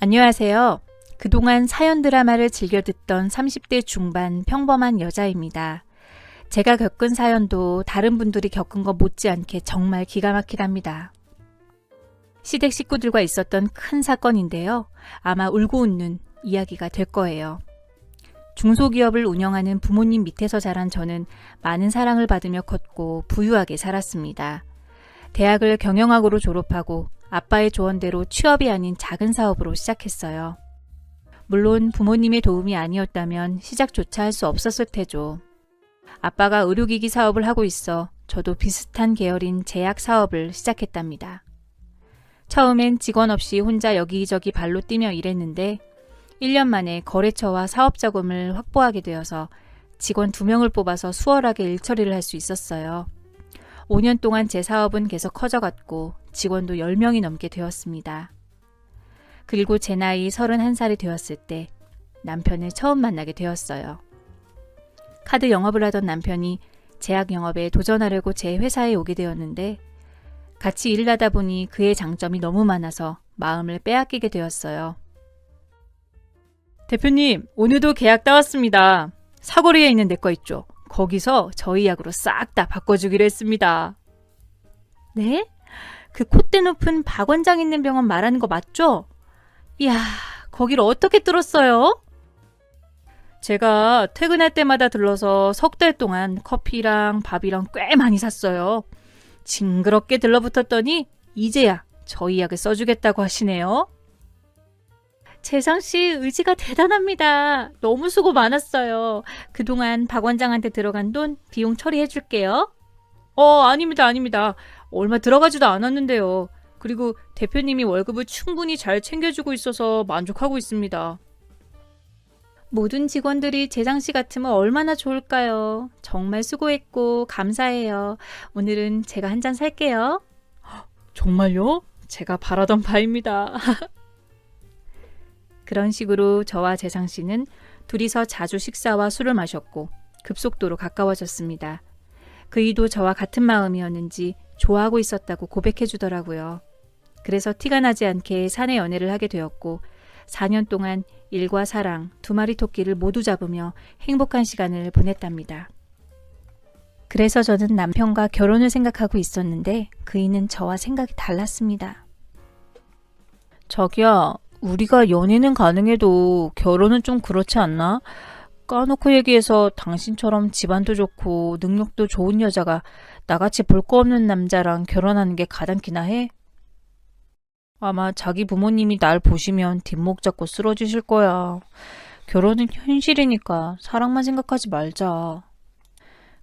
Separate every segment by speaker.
Speaker 1: 안녕하세요. 그동안 사연 드라마를 즐겨 듣던 30대 중반 평범한 여자입니다. 제가 겪은 사연도 다른 분들이 겪은 것 못지않게 정말 기가 막히답니다. 시댁 식구들과 있었던 큰 사건인데요. 아마 울고 웃는 이야기가 될 거예요. 중소기업을 운영하는 부모님 밑에서 자란 저는 많은 사랑을 받으며 컸고 부유하게 살았습니다. 대학을 경영학으로 졸업하고 아빠의 조언대로 취업이 아닌 작은 사업으로 시작했어요. 물론 부모님의 도움이 아니었다면 시작조차 할 수 없었을 테죠. 아빠가 의료기기 사업을 하고 있어 저도 비슷한 계열인 제약 사업을 시작했답니다. 처음엔 직원 없이 혼자 여기저기 발로 뛰며 일했는데 1년 만에 거래처와 사업 자금을 확보하게 되어서 직원 2명을 뽑아서 수월하게 일처리를 할 수 있었어요. 5년 동안 제 사업은 계속 커져갔고 직원도 10명이 넘게 되었습니다. 그리고 제 나이 31살이 되었을 때 남편을 처음 만나게 되었어요. 카드 영업을 하던 남편이 제약 영업에 도전하려고 제 회사에 오게 되었는데 같이 일을 하다 보니 그의 장점이 너무 많아서 마음을 빼앗기게 되었어요. 대표님, 오늘도 계약 따왔습니다. 사거리에 있는 내 거 있죠? 거기서 저희 약으로 싹 다 바꿔주기로 했습니다. 네? 그 콧대 높은 박 원장 있는 병원 말하는 거 맞죠? 이야, 거기를 어떻게 뚫었어요? 제가 퇴근할 때마다 들러서 석 달 동안 커피랑 밥이랑 꽤 많이 샀어요. 징그럽게 들러붙었더니 이제야 저희 약을 써주겠다고 하시네요. 재상씨 의지가 대단합니다. 너무 수고 많았어요. 그동안 박 원장한테 들어간 돈 비용 처리해줄게요. 아닙니다. 얼마 들어가지도 않았는데요. 그리고 대표님이 월급을 충분히 잘 챙겨주고 있어서 만족하고 있습니다. 모든 직원들이 재상씨 같으면 얼마나 좋을까요? 정말 수고했고 감사해요. 오늘은 제가 한 잔 살게요. 정말요? 제가 바라던 바입니다. 그런 식으로 저와 재상씨는 둘이서 자주 식사와 술을 마셨고 급속도로 가까워졌습니다. 그이도 저와 같은 마음이었는지 좋아하고 있었다고 고백해 주더라고요. 그래서 티가 나지 않게 사내 연애를 하게 되었고 4년 동안 일과 사랑, 2마리 토끼를 모두 잡으며 행복한 시간을 보냈답니다. 그래서 저는 남편과 결혼을 생각하고 있었는데 그이는 저와 생각이 달랐습니다. 자기야, 우리가 연애는 가능해도 결혼은 좀 그렇지 않나? 까놓고 얘기해서 당신처럼 집안도 좋고 능력도 좋은 여자가 나같이 볼 거 없는 남자랑 결혼하는 게 가당키나 해? 아마 자기 부모님이 날 보시면 뒷목 잡고 쓰러지실 거야. 결혼은 현실이니까 사랑만 생각하지 말자.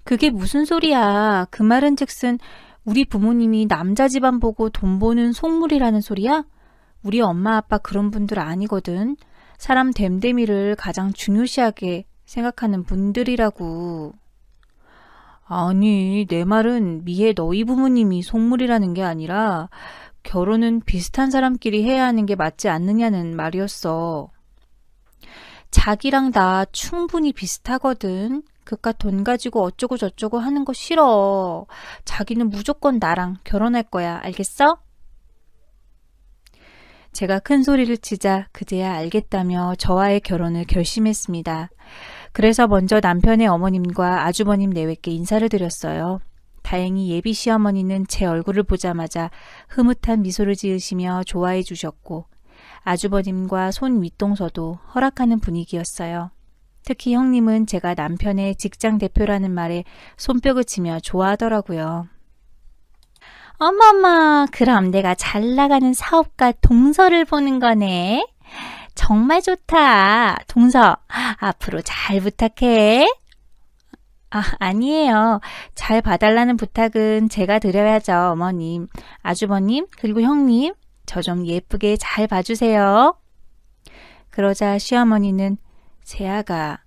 Speaker 1: 그게 무슨 소리야. 그 말은 즉슨 우리 부모님이 남자 집안 보고 돈 버는 속물이라는 소리야? 우리 엄마 아빠 그런 분들 아니거든. 사람 됨됨이를 가장 중요시하게 생각하는 분들이라고. 아니, 내 말은 미애 너희 부모님이 속물이라는 게 아니라 결혼은 비슷한 사람끼리 해야 하는 게 맞지 않느냐는 말이었어. 자기랑 나 충분히 비슷하거든. 그깟 돈 가지고 어쩌고 저쩌고 하는 거 싫어. 자기는 무조건 나랑 결혼할 거야. 알겠어? 제가 큰 소리를 치자 그제야 알겠다며 저와의 결혼을 결심했습니다. 그래서 먼저 남편의 어머님과 아주버님 내외께 인사를 드렸어요. 다행히 예비 시어머니는 제 얼굴을 보자마자 흐뭇한 미소를 지으시며 좋아해 주셨고 아주버님과 손 윗동서도 허락하는 분위기였어요. 특히 형님은 제가 남편의 직장 대표라는 말에 손뼉을 치며 좋아하더라고요. 어머머, 그럼 내가 잘 나가는 사업가 동서를 보는 거네. 정말 좋다. 동서, 앞으로 잘 부탁해. 아니에요. 잘 봐달라는 부탁은 제가 드려야죠, 어머님. 아주버님, 그리고 형님, 저 좀 예쁘게 잘 봐주세요. 그러자 시어머니는 세아가,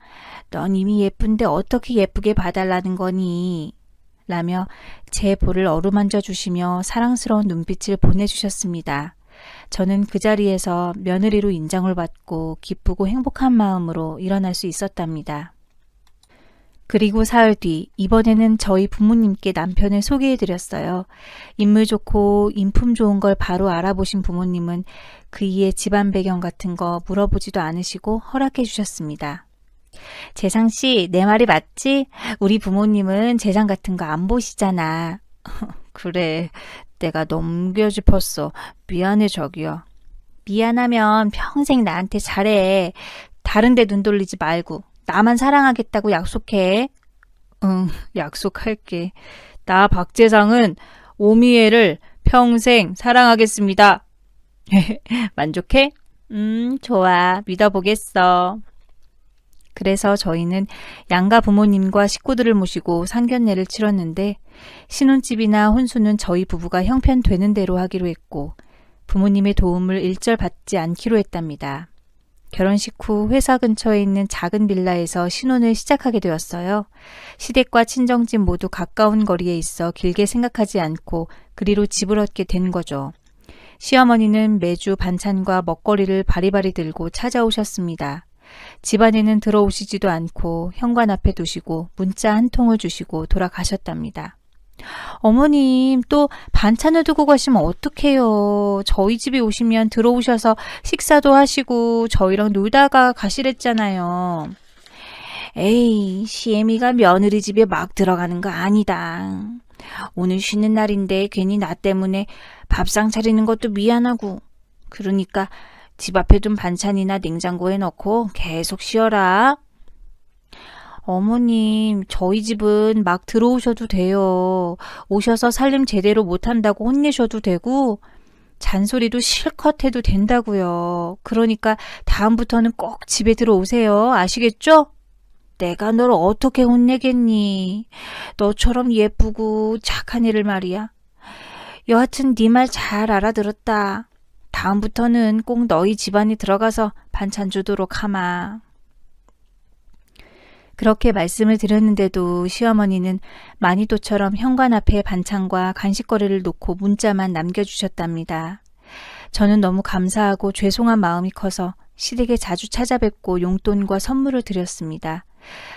Speaker 1: 넌 이미 예쁜데 어떻게 예쁘게 봐달라는 거니? 라며 제 볼을 어루만져 주시며 사랑스러운 눈빛을 보내주셨습니다. 저는 그 자리에서 며느리로 인정을 받고 기쁘고 행복한 마음으로 일어날 수 있었답니다. 그리고 사흘 뒤 이번에는 저희 부모님께 남편을 소개해드렸어요. 인물 좋고 인품 좋은 걸 바로 알아보신 부모님은 그이의 집안 배경 같은 거 물어보지도 않으시고 허락해 주셨습니다. 재상씨, 내 말이 맞지? 우리 부모님은 재상 같은 거 안 보시잖아. 그래, 내가 넘겨짚었어. 미안해, 저기요. 미안하면 평생 나한테 잘해. 다른 데 눈 돌리지 말고 나만 사랑하겠다고 약속해. 응, 약속할게. 나 박재상은 오미애를 평생 사랑하겠습니다. 만족해? 좋아. 믿어보겠어. 그래서 저희는 양가 부모님과 식구들을 모시고 상견례를 치렀는데 신혼집이나 혼수는 저희 부부가 형편되는 대로 하기로 했고 부모님의 도움을 일절 받지 않기로 했답니다. 결혼식 후 회사 근처에 있는 작은 빌라에서 신혼을 시작하게 되었어요. 시댁과 친정집 모두 가까운 거리에 있어 길게 생각하지 않고 그리로 집을 얻게 된 거죠. 시어머니는 매주 반찬과 먹거리를 바리바리 들고 찾아오셨습니다. 집안에는 들어오시지도 않고 현관 앞에 두시고 문자 한 통을 주시고 돌아가셨답니다. 어머님, 또 반찬을 두고 가시면 어떡해요. 저희 집에 오시면 들어오셔서 식사도 하시고 저희랑 놀다가 가시랬잖아요. 에이, 시애미가 며느리 집에 막 들어가는 거 아니다. 오늘 쉬는 날인데 괜히 나 때문에 밥상 차리는 것도 미안하고. 그러니까 집 앞에 둔 반찬이나 냉장고에 넣고 계속 쉬어라. 어머님, 저희 집은 막 들어오셔도 돼요. 오셔서 살림 제대로 못한다고 혼내셔도 되고 잔소리도 실컷 해도 된다고요. 그러니까 다음부터는 꼭 집에 들어오세요. 아시겠죠? 내가 널 어떻게 혼내겠니? 너처럼 예쁘고 착한 애를 말이야. 여하튼 네 말 잘 알아들었다. 다음부터는 꼭 너희 집안에 들어가서 반찬 주도록 하마. 그렇게 말씀을 드렸는데도 시어머니는 마니또처럼 현관 앞에 반찬과 간식거리를 놓고 문자만 남겨주셨답니다. 저는 너무 감사하고 죄송한 마음이 커서 시댁에 자주 찾아뵙고 용돈과 선물을 드렸습니다.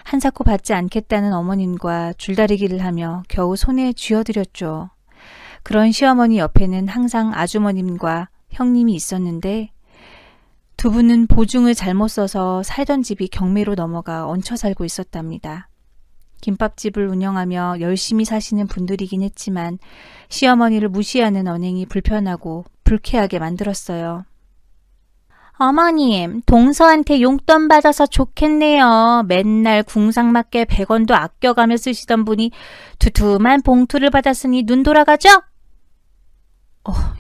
Speaker 1: 한사코 받지 않겠다는 어머님과 줄다리기를 하며 겨우 손에 쥐어드렸죠. 그런 시어머니 옆에는 항상 아주머님과 형님이 있었는데 두 분은 보증을 잘못 써서 살던 집이 경매로 넘어가 얹혀 살고 있었답니다. 김밥집을 운영하며 열심히 사시는 분들이긴 했지만 시어머니를 무시하는 언행이 불편하고 불쾌하게 만들었어요. 어머님, 동서한테 용돈 받아서 좋겠네요. 맨날 궁상맞게 100원도 아껴가며 쓰시던 분이 두툼한 봉투를 받았으니 눈 돌아가죠?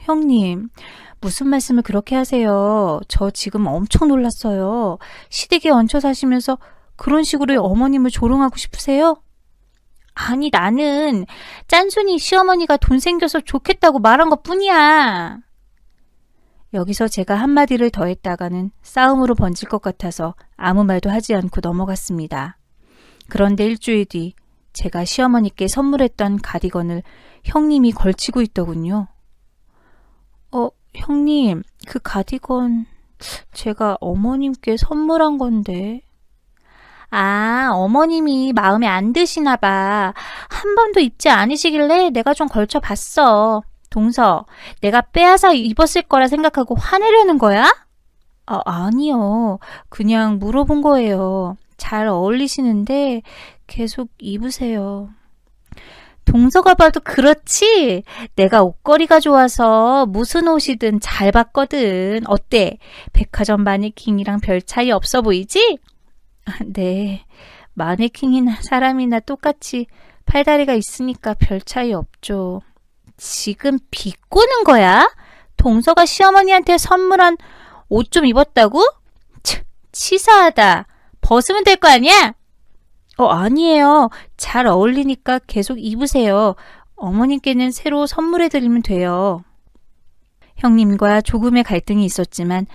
Speaker 1: 형님, 무슨 말씀을 그렇게 하세요? 저 지금 엄청 놀랐어요. 시댁에 얹혀 사시면서 그런 식으로 어머님을 조롱하고 싶으세요? 아니, 나는 짠순이 시어머니가 돈 생겨서 좋겠다고 말한 것 뿐이야. 여기서 제가 한마디를 더했다가는 싸움으로 번질 것 같아서 아무 말도 하지 않고 넘어갔습니다. 그런데 일주일 뒤 제가 시어머니께 선물했던 가디건을 형님이 걸치고 있더군요. 형님, 그 가디건 제가 어머님께 선물한 건데. 아, 어머님이 마음에 안 드시나 봐. 한 번도 입지 않으시길래 내가 좀 걸쳐봤어. 동서, 내가 빼앗아 입었을 거라 생각하고 화내려는 거야? 아니요. 그냥 물어본 거예요. 잘 어울리시는데 계속 입으세요. 동서가 봐도 그렇지? 내가 옷걸이가 좋아서 무슨 옷이든 잘 봤거든. 어때? 백화점 마네킹이랑 별 차이 없어 보이지? 네, 마네킹이나 사람이나 똑같이 팔다리가 있으니까 별 차이 없죠. 지금 비꼬는 거야? 동서가 시어머니한테 선물한 옷 좀 입었다고? 치사하다. 벗으면 될 거 아니야? 아니에요. 잘 어울리니까 계속 입으세요. 어머님께는 새로 선물해드리면 돼요. 형님과 조금의 갈등이 있었지만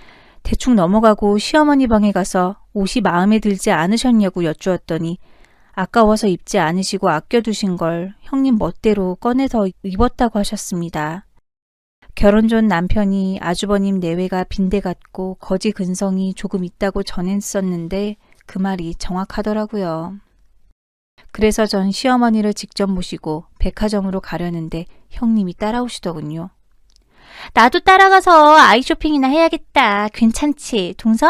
Speaker 1: 대충 넘어가고 시어머니 방에 가서 옷이 마음에 들지 않으셨냐고 여쭈었더니 아까워서 입지 않으시고 아껴두신 걸 형님 멋대로 꺼내서 입었다고 하셨습니다. 결혼 전 남편이 아주버님 내외가 빈대 같고 거지 근성이 조금 있다고 전했었는데 그 말이 정확하더라고요. 그래서 전 시어머니를 직접 모시고 백화점으로 가려는데 형님이 따라오시더군요. 나도 따라가서 아이 쇼핑이나 해야겠다. 괜찮지, 동서?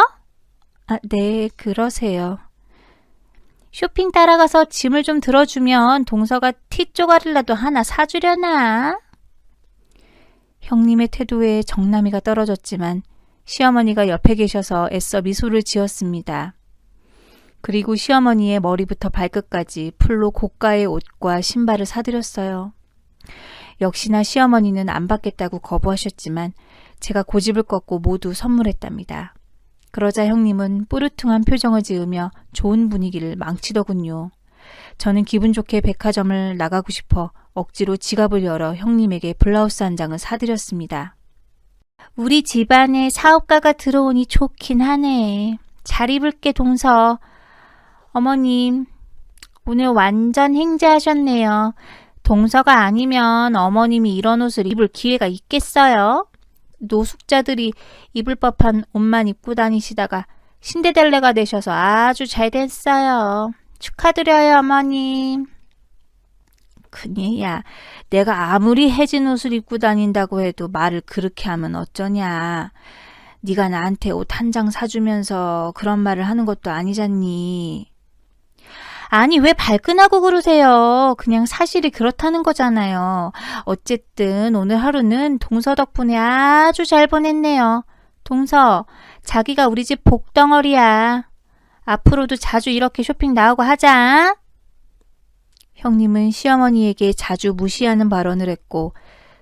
Speaker 1: 아, 네, 그러세요. 쇼핑 따라가서 짐을 좀 들어주면 동서가 티 쪼가리라도 하나 사주려나? 형님의 태도에 정남이가 떨어졌지만 시어머니가 옆에 계셔서 애써 미소를 지었습니다. 그리고 시어머니의 머리부터 발끝까지 풀로 고가의 옷과 신발을 사드렸어요. 역시나 시어머니는 안 받겠다고 거부하셨지만 제가 고집을 꺾고 모두 선물했답니다. 그러자 형님은 뿌르퉁한 표정을 지으며 좋은 분위기를 망치더군요. 저는 기분 좋게 백화점을 나가고 싶어 억지로 지갑을 열어 형님에게 블라우스 한 장을 사드렸습니다. 우리 집안에 사업가가 들어오니 좋긴 하네. 잘 입을게, 동서. 어머님, 오늘 완전 행제하셨네요. 동서가 아니면 어머님이 이런 옷을 입을 기회가 있겠어요? 노숙자들이 입을 법한 옷만 입고 다니시다가 신데렐라가 되셔서 아주 잘 됐어요. 축하드려요, 어머님. 그니야, 내가 아무리 해진 옷을 입고 다닌다고 해도 말을 그렇게 하면 어쩌냐. 네가 나한테 옷 한 장 사주면서 그런 말을 하는 것도 아니잖니. 아니, 왜 발끈하고 그러세요? 그냥 사실이 그렇다는 거잖아요. 어쨌든 오늘 하루는 동서 덕분에 아주 잘 보냈네요. 동서, 자기가 우리 집 복덩어리야. 앞으로도 자주 이렇게 쇼핑 나오고 하자. 형님은 시어머니에게 자주 무시하는 발언을 했고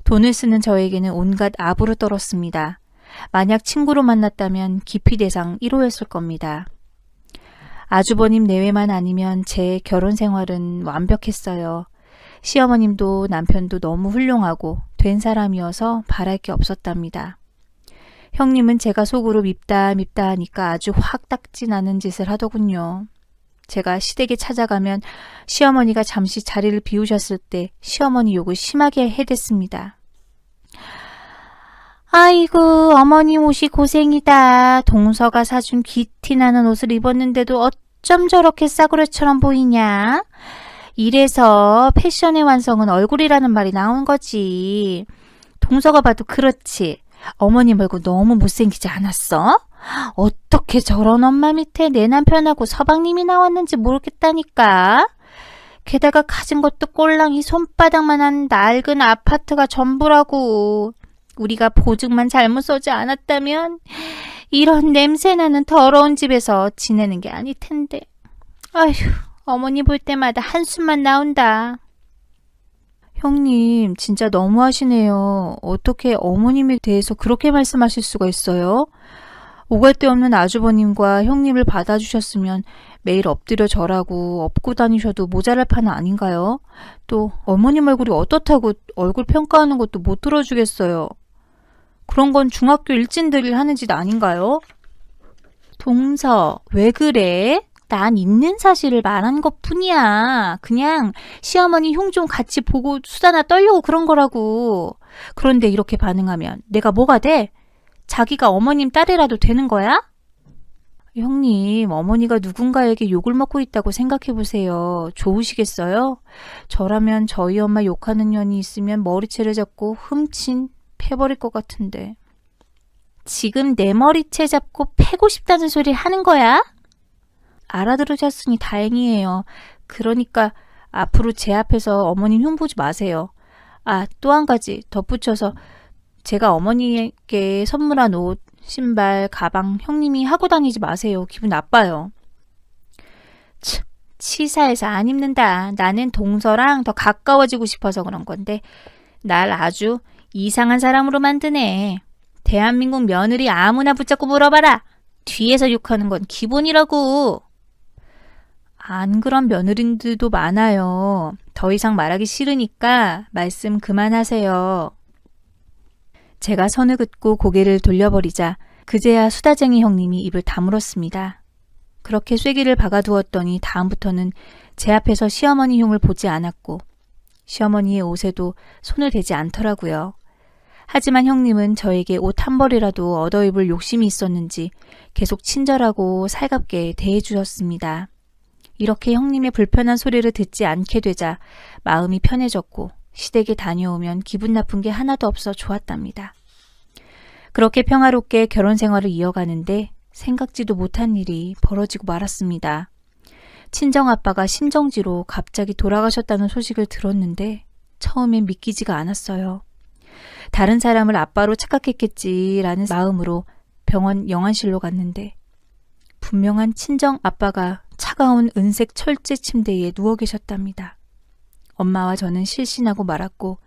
Speaker 1: 돈을 쓰는 저에게는 온갖 압으로 떨었습니다. 만약 친구로 만났다면 기피 대상 1호였을 겁니다. 아주버님 내외만 아니면 제 결혼 생활은 완벽했어요. 시어머님도 남편도 너무 훌륭하고 된 사람이어서 바랄 게 없었답니다. 형님은 제가 속으로 밉다 하니까 아주 확 딱지 나는 짓을 하더군요. 제가 시댁에 찾아가면 시어머니가 잠시 자리를 비우셨을 때 시어머니 욕을 심하게 해댔습니다. 아이고, 어머님 옷이 고생이다. 동서가 사준 귀티 나는 옷을 입었는데도 어쩜 저렇게 싸구려처럼 보이냐? 이래서 패션의 완성은 얼굴이라는 말이 나온 거지. 동서가 봐도 그렇지. 어머니 말고 너무 못생기지 않았어? 어떻게 저런 엄마 밑에 내 남편하고 서방님이 나왔는지 모르겠다니까. 게다가 가진 것도 꼴랑 이 손바닥만한 낡은 아파트가 전부라고. 우리가 보증만 잘못 서지 않았다면 이런 냄새나는 더러운 집에서 지내는 게 아닐 텐데. 아휴, 어머니 볼 때마다 한숨만 나온다. 형님, 진짜 너무하시네요. 어떻게 어머님에 대해서 그렇게 말씀하실 수가 있어요? 오갈 데 없는 아주버님과 형님을 받아주셨으면 매일 엎드려 절하고 업고 다니셔도 모자랄 판은 아닌가요? 또 어머님 얼굴이 어떻다고 얼굴 평가하는 것도 못 들어주겠어요. 그런 건 중학교 일진들이 하는 짓 아닌가요? 동서, 왜 그래? 난 있는 사실을 말한 것뿐이야. 그냥 시어머니 흉 좀 같이 보고 수다나 떨려고 그런 거라고. 그런데 이렇게 반응하면 내가 뭐가 돼? 자기가 어머님 딸이라도 되는 거야? 형님, 어머니가 누군가에게 욕을 먹고 있다고 생각해 보세요. 좋으시겠어요? 저라면 저희 엄마 욕하는 년이 있으면 머리채를 잡고 흠친 패버릴 것 같은데. 지금 내 머리채 잡고 패고 싶다는 소리를 하는 거야? 알아들으셨으니 다행이에요. 그러니까 앞으로 제 앞에서 어머님 흉보지 마세요. 아, 또 한 가지 덧붙여서 제가 어머니에게 선물한 옷, 신발, 가방 형님이 하고 다니지 마세요. 기분 나빠요. 치사해서 안 입는다. 나는 동서랑 더 가까워지고 싶어서 그런 건데 날 아주 이상한 사람으로 만드네. 대한민국 며느리 아무나 붙잡고 물어봐라. 뒤에서 욕하는 건 기본이라고. 안 그런 며느리들도 많아요. 더 이상 말하기 싫으니까 말씀 그만하세요. 제가 선을 긋고 고개를 돌려버리자 그제야 수다쟁이 형님이 입을 다물었습니다. 그렇게 쐐기를 박아두었더니 다음부터는 제 앞에서 시어머니 흉을 보지 않았고 시어머니의 옷에도 손을 대지 않더라고요. 하지만 형님은 저에게 옷 한 벌이라도 얻어입을 욕심이 있었는지 계속 친절하고 살갑게 대해주셨습니다. 이렇게 형님의 불편한 소리를 듣지 않게 되자 마음이 편해졌고 시댁에 다녀오면 기분 나쁜 게 하나도 없어 좋았답니다. 그렇게 평화롭게 결혼 생활을 이어가는데 생각지도 못한 일이 벌어지고 말았습니다. 친정아빠가 심정지로 갑자기 돌아가셨다는 소식을 들었는데 처음엔 믿기지가 않았어요. 다른 사람을 아빠로 착각했겠지라는 마음으로 병원 영안실로 갔는데 분명한 친정아빠가 차가운 은색 철제 침대에 누워 계셨답니다. 엄마와 저는 실신하고 말았고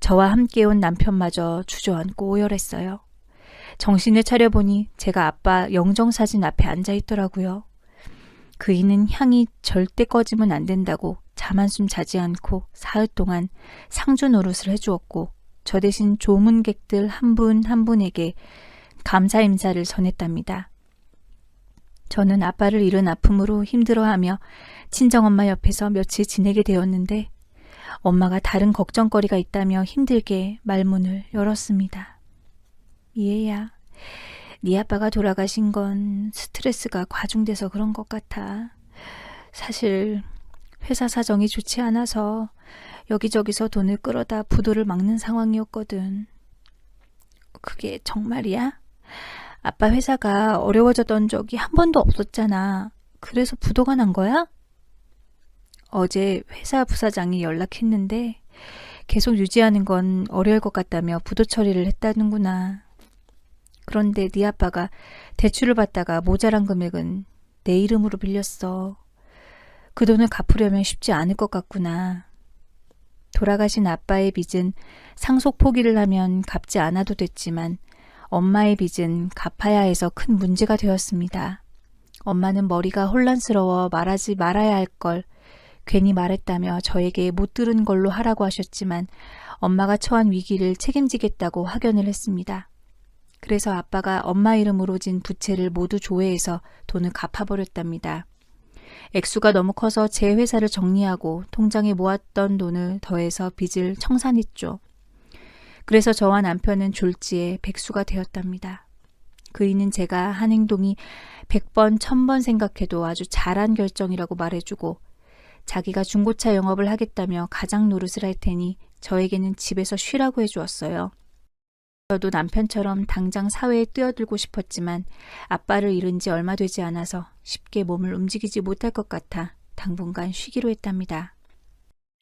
Speaker 1: 저와 함께 온 남편마저 주저앉고 오열했어요. 정신을 차려보니 제가 아빠 영정사진 앞에 앉아있더라고요. 그이는 향이 절대 꺼지면 안 된다고 잠 한숨 자지 않고 사흘 동안 상주 노릇을 해주었고 저 대신 조문객들 한 분 한 분에게 감사 인사를 전했답니다. 저는 아빠를 잃은 아픔으로 힘들어하며 친정엄마 옆에서 며칠 지내게 되었는데 엄마가 다른 걱정거리가 있다며 힘들게 말문을 열었습니다. 얘야, 네 아빠가 돌아가신 건 스트레스가 과중돼서 그런 것 같아. 사실 회사 사정이 좋지 않아서 여기저기서 돈을 끌어다 부도를 막는 상황이었거든. 그게 정말이야? 아빠 회사가 어려워졌던 적이 한 번도 없었잖아. 그래서 부도가 난 거야? 어제 회사 부사장이 연락했는데 계속 유지하는 건 어려울 것 같다며 부도 처리를 했다는구나. 그런데 네 아빠가 대출을 받다가 모자란 금액은 내 이름으로 빌렸어. 그 돈을 갚으려면 쉽지 않을 것 같구나. 돌아가신 아빠의 빚은 상속 포기를 하면 갚지 않아도 됐지만 엄마의 빚은 갚아야 해서 큰 문제가 되었습니다. 엄마는 머리가 혼란스러워 말하지 말아야 할 걸 괜히 말했다며 저에게 못 들은 걸로 하라고 하셨지만 엄마가 처한 위기를 책임지겠다고 확연을 했습니다. 그래서 아빠가 엄마 이름으로 진 부채를 모두 조회해서 돈을 갚아버렸답니다. 액수가 너무 커서 제 회사를 정리하고 통장에 모았던 돈을 더해서 빚을 청산했죠. 그래서 저와 남편은 졸지에 백수가 되었답니다. 그이는 제가 한 행동이 100번, 1000번 생각해도 아주 잘한 결정이라고 말해주고 자기가 중고차 영업을 하겠다며 가장 노릇을 할 테니 저에게는 집에서 쉬라고 해주었어요. 저도 남편처럼 당장 사회에 뛰어들고 싶었지만 아빠를 잃은 지 얼마 되지 않아서 쉽게 몸을 움직이지 못할 것 같아 당분간 쉬기로 했답니다.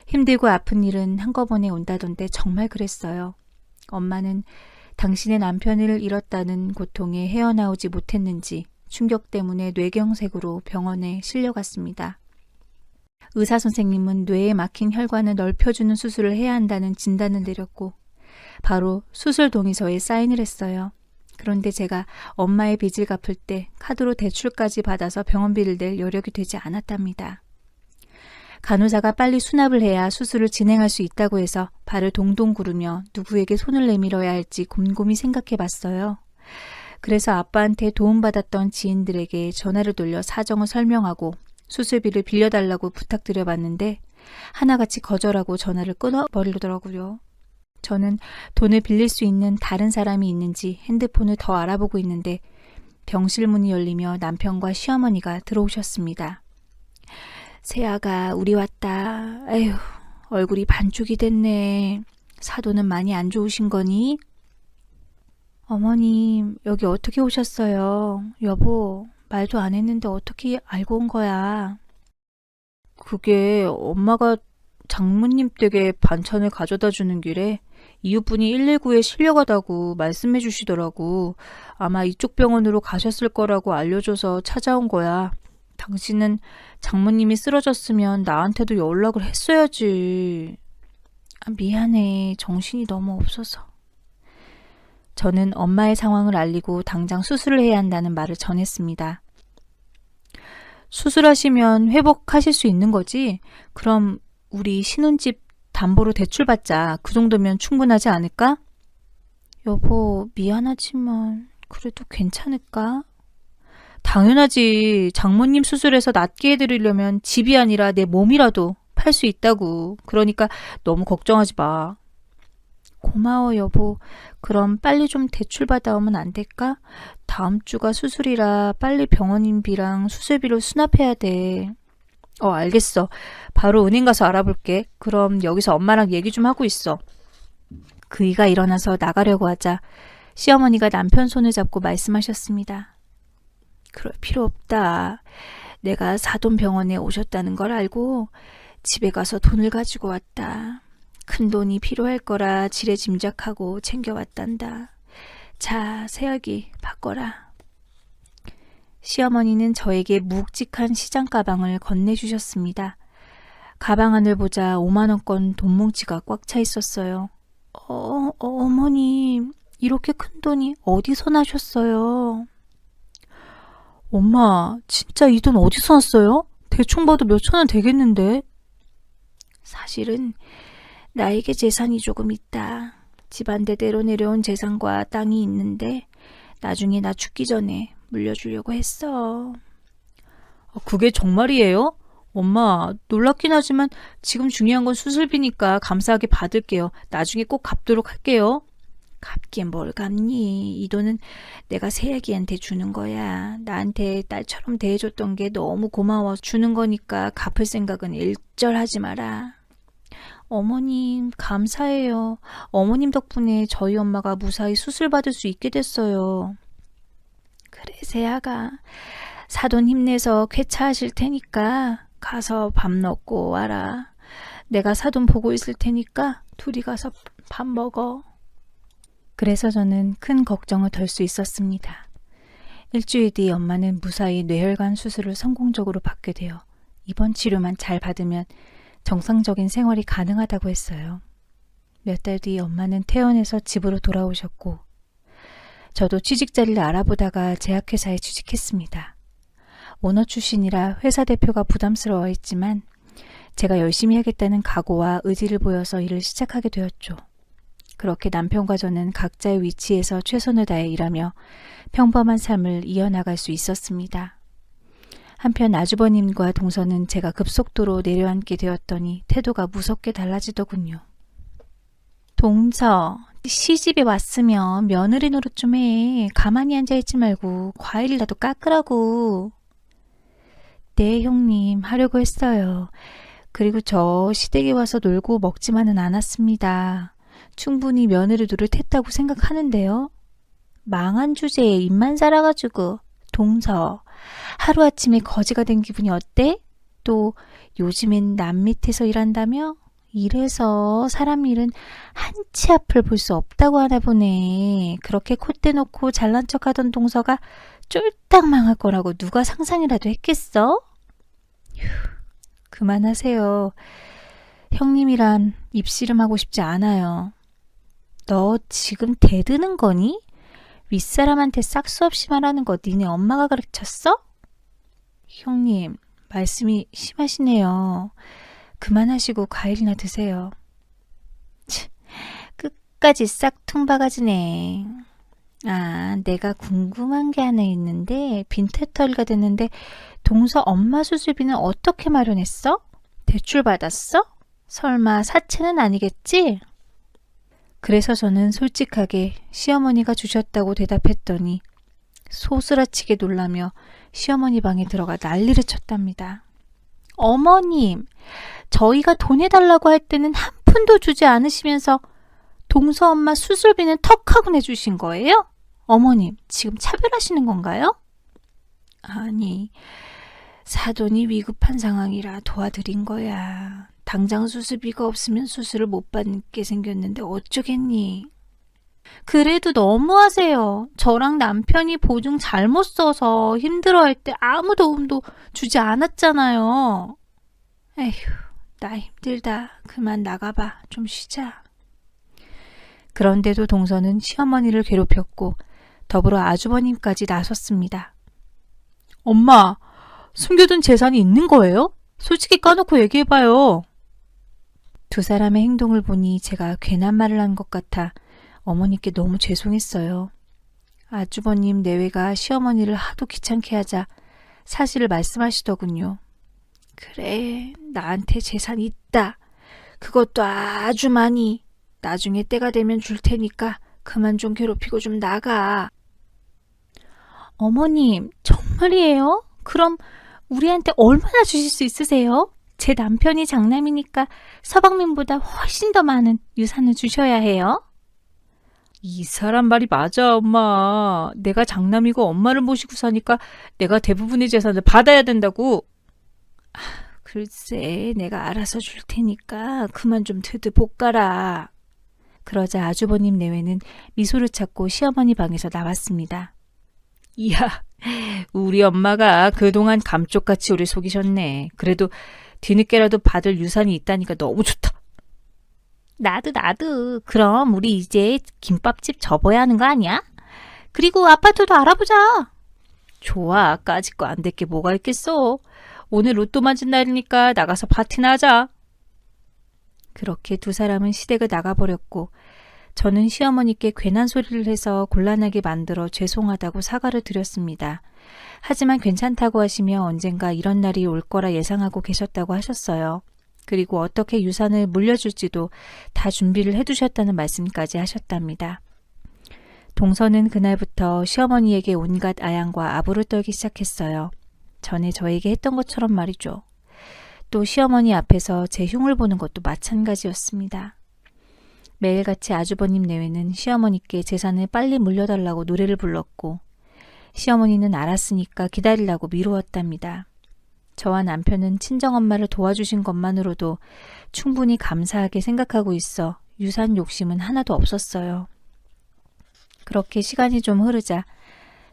Speaker 1: 힘들고 아픈 일은 한꺼번에 온다던데 정말 그랬어요. 엄마는 당신의 남편을 잃었다는 고통에 헤어나오지 못했는지 충격 때문에 뇌경색으로 병원에 실려갔습니다. 의사 선생님은 뇌에 막힌 혈관을 넓혀주는 수술을 해야 한다는 진단을 내렸고 바로 수술 동의서에 사인을 했어요. 그런데 제가 엄마의 빚을 갚을 때 카드로 대출까지 받아서 병원비를 낼 여력이 되지 않았답니다. 간호사가 빨리 수납을 해야 수술을 진행할 수 있다고 해서 발을 동동 구르며 누구에게 손을 내밀어야 할지 곰곰이 생각해 봤어요. 그래서 아빠한테 도움받았던 지인들에게 전화를 돌려 사정을 설명하고 수술비를 빌려달라고 부탁드려 봤는데 하나같이 거절하고 전화를 끊어버리더라고요. 저는 돈을 빌릴 수 있는 다른 사람이 있는지 핸드폰을 더 알아보고 있는데 병실 문이 열리며 남편과 시어머니가 들어오셨습니다. 세아가 우리 왔다. 에휴, 얼굴이 반쪽이 됐네. 사도는 많이 안 좋으신 거니? 어머님, 여기 어떻게 오셨어요? 여보, 말도 안 했는데 어떻게 알고 온 거야? 그게 엄마가 장모님 댁에 반찬을 가져다 주는 길에 이웃분이 119에 실려가다고 말씀해 주시더라고. 아마 이쪽 병원으로 가셨을 거라고 알려줘서 찾아온 거야. 당신은 장모님이 쓰러졌으면 나한테도 연락을 했어야지. 미안해. 정신이 너무 없어서. 저는 엄마의 상황을 알리고 당장 수술을 해야 한다는 말을 전했습니다. 수술하시면 회복하실 수 있는 거지? 그럼 우리 신혼집 담보로 대출받자. 그 정도면 충분하지 않을까? 여보, 미안하지만 그래도 괜찮을까? 당연하지. 장모님 수술해서 낫게 해드리려면 집이 아니라 내 몸이라도 팔 수 있다고. 그러니까 너무 걱정하지 마. 고마워 여보. 그럼 빨리 좀 대출 받아오면 안 될까? 다음 주가 수술이라 빨리 병원비랑 수술비를 수납해야 돼. 알겠어. 바로 은행 가서 알아볼게. 그럼 여기서 엄마랑 얘기 좀 하고 있어. 그이가 일어나서 나가려고 하자 시어머니가 남편 손을 잡고 말씀하셨습니다. 그럴 필요 없다. 내가 사돈병원에 오셨다는 걸 알고 집에 가서 돈을 가지고 왔다. 큰 돈이 필요할 거라 지레짐작하고 챙겨왔단다. 자, 새아기 바꿔라. 시어머니는 저에게 묵직한 시장 가방을 건네주셨습니다. 가방 안을 보자 5만 원권 돈뭉치가 꽉 차 있었어요. 어머님, 이렇게 큰 돈이 어디서 나셨어요? 엄마, 진짜 이 돈 어디서 났어요? 대충 봐도 몇 천 원 되겠는데? 사실은 나에게 재산이 조금 있다. 집안 대대로 내려온 재산과 땅이 있는데 나중에 나 죽기 전에 물려주려고 했어. 그게 정말이에요? 엄마, 놀랍긴 하지만 지금 중요한 건 수술비니까 감사하게 받을게요. 나중에 꼭 갚도록 할게요. 갚긴 뭘 갚니? 이 돈은 내가 새아기한테 주는 거야. 나한테 딸처럼 대해줬던 게 너무 고마워 주는 거니까 갚을 생각은 일절하지 마라. 어머님, 감사해요. 어머님 덕분에 저희 엄마가 무사히 수술 받을 수 있게 됐어요. 그래, 새아가. 사돈 힘내서 쾌차하실 테니까 가서 밥 먹고 와라. 내가 사돈 보고 있을 테니까 둘이 가서 밥 먹어. 그래서 저는 큰 걱정을 덜 수 있었습니다. 일주일 뒤 엄마는 무사히 뇌혈관 수술을 성공적으로 받게 되어 이번 치료만 잘 받으면 정상적인 생활이 가능하다고 했어요. 몇 달 뒤 엄마는 퇴원해서 집으로 돌아오셨고 저도 취직 자리를 알아보다가 제약회사에 취직했습니다. 오너 출신이라 회사 대표가 부담스러워했지만 제가 열심히 하겠다는 각오와 의지를 보여서 일을 시작하게 되었죠. 그렇게 남편과 저는 각자의 위치에서 최선을 다해 일하며 평범한 삶을 이어나갈 수 있었습니다. 한편 아주버님과 동서는 제가 급속도로 내려앉게 되었더니 태도가 무섭게 달라지더군요. 동서, 시집에 왔으면 며느리 노릇 좀 해. 가만히 앉아있지 말고 과일이라도 깎으라고. 네, 형님, 하려고 했어요. 그리고 저 시댁에 와서 놀고 먹지만은 않았습니다. 충분히 며느리 노릇했다고 생각하는데요. 망한 주제에 입만 살아가지고. 동서, 하루아침에 거지가 된 기분이 어때? 또 요즘엔 남 밑에서 일한다며? 이래서 사람 일은 한치 앞을 볼 수 없다고 하나 보네. 그렇게 콧대 놓고 잘난 척하던 동서가 쫄딱 망할 거라고 누가 상상이라도 했겠어? 휴, 그만하세요. 형님이란 입씨름하고 싶지 않아요. 너 지금 대드는 거니? 윗사람한테 싹수 없이 말하는 거 니네 엄마가 가르쳤어? 형님, 말씀이 심하시네요. 그만하시고 과일이나 드세요. 끝까지 싹퉁바가지네. 아, 내가 궁금한 게 하나 있는데 빈털터리가 됐는데 동서 엄마 수술비는 어떻게 마련했어? 대출 받았어? 설마 사채는 아니겠지? 그래서 저는 솔직하게 시어머니가 주셨다고 대답했더니 소스라치게 놀라며 시어머니 방에 들어가 난리를 쳤답니다. 어머님, 저희가 돈 해달라고 할 때는 한 푼도 주지 않으시면서 동서 엄마 수술비는 턱하고 내주신 거예요? 어머님, 지금 차별하시는 건가요? 아니, 사돈이 위급한 상황이라 도와드린 거야. 당장 수술비가 없으면 수술을 못 받게 생겼는데 어쩌겠니? 그래도 너무하세요. 저랑 남편이 보증 잘못 써서 힘들어할 때 아무 도움도 주지 않았잖아요. 에휴, 나 힘들다. 그만 나가봐. 좀 쉬자. 그런데도 동서는 시어머니를 괴롭혔고 더불어 아주버님까지 나섰습니다. 엄마, 숨겨둔 재산이 있는 거예요? 솔직히 까놓고 얘기해봐요. 두 사람의 행동을 보니 제가 괜한 말을 한 것 같아 어머니께 너무 죄송했어요. 아주버님 내외가 시어머니를 하도 귀찮게 하자 사실을 말씀하시더군요. 그래, 나한테 재산이 있다. 그것도 아주 많이. 나중에 때가 되면 줄 테니까 그만 좀 괴롭히고 좀 나가. 어머님, 정말이에요? 그럼 우리한테 얼마나 주실 수 있으세요? 제 남편이 장남이니까 서방님보다 훨씬 더 많은 유산을 주셔야 해요. 이 사람 말이 맞아, 엄마. 내가 장남이고 엄마를 모시고 사니까 내가 대부분의 재산을 받아야 된다고. 글쎄, 내가 알아서 줄 테니까 그만 좀 드드볶아라. 그러자 아주버님 내외는 미소를 찾고 시어머니 방에서 나왔습니다. 이야, 우리 엄마가 그동안 감쪽같이 우리 속이셨네. 그래도 뒤늦게라도 받을 유산이 있다니까 너무 좋다. 나도. 그럼 우리 이제 김밥집 접어야 하는 거 아니야? 그리고 아파트도 알아보자. 좋아, 까짓 거 안 될 게 뭐가 있겠어. 오늘 로또 맞은 날이니까 나가서 파티나 하자. 그렇게 두 사람은 시댁을 나가버렸고 저는 시어머니께 괜한 소리를 해서 곤란하게 만들어 죄송하다고 사과를 드렸습니다. 하지만 괜찮다고 하시며 언젠가 이런 날이 올 거라 예상하고 계셨다고 하셨어요. 그리고 어떻게 유산을 물려줄지도 다 준비를 해두셨다는 말씀까지 하셨답니다. 동서는 그날부터 시어머니에게 온갖 아양과 아부를 떨기 시작했어요. 전에 저에게 했던 것처럼 말이죠. 또 시어머니 앞에서 제 흉을 보는 것도 마찬가지였습니다. 매일같이 아주버님 내외는 시어머니께 재산을 빨리 물려달라고 노래를 불렀고 시어머니는 알았으니까 기다리라고 미루었답니다. 저와 남편은 친정엄마를 도와주신 것만으로도 충분히 감사하게 생각하고 있어 유산 욕심은 하나도 없었어요. 그렇게 시간이 좀 흐르자